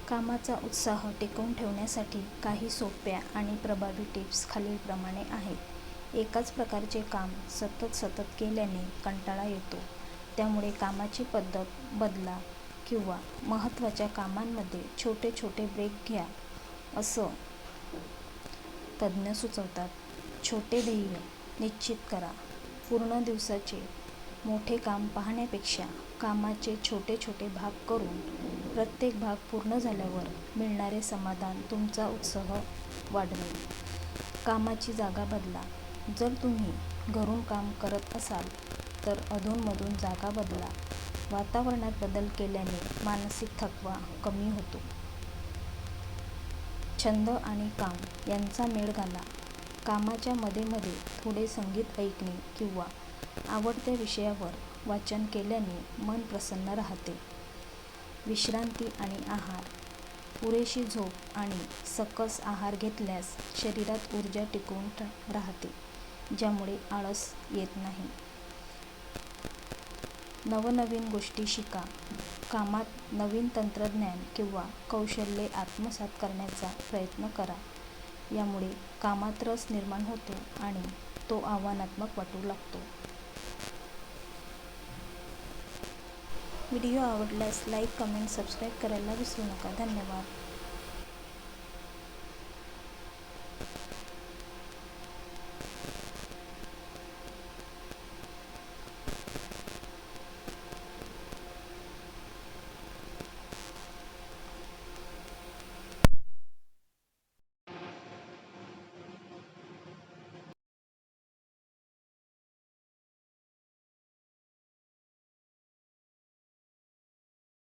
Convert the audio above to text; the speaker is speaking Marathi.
कामाचा उत्साह टिकवून ठेवण्यासाठी काही सोप्या आणि प्रभावी टिप्स खालीलप्रमाणे आहेत. एकाच प्रकारचे काम सतत केल्याने कंटाळा येतो. त्यामुळे कामाची पद्धत बदला किंवा महत्त्वाच्या कामांमध्ये छोटे ब्रेक घ्या, असं तज्ज्ञ सुचवतात. छोटे ध्येय निश्चित करा. पूर्ण दिवसाचे मोठे काम पाहण्यापेक्षा कामाचे छोटे भाग करून प्रत्येक भाग पूर्ण झाल्यावर मिळणारे समाधान तुमचा उत्साह वाढवेल. कामाची जागा बदला. जर तुम्ही घरून काम करत असाल तर अधूनमधून जागा बदला. वातावरणात बदल केल्याने मानसिक थकवा कमी होतो. छंद आणि काम यांचा मेळ घाला. कामाच्या मध्ये थोडे संगीत ऐकणे किंवा आवडत्या विषयावर वाचन केल्याने मन प्रसन्न राहते. विश्रांती आणि आहार. पुरेशी झोप आणि सकस आहार घेतल्यास शरीरात ऊर्जा टिकून राहते, ज्यामुळे आळस येत नाही. नवनवीन गोष्टी शिका. कामात नवीन तंत्रज्ञान किंवा कौशल्ये आत्मसात करण्याचा प्रयत्न करा. यामुळे कामात रस निर्माण होतो आणि तो आव्हानात्मक वाटू लागतो. व्हिडिओ आवडल्यास लाईक, कमेंट, सबस्क्राईब करायला विसरू नका. धन्यवाद.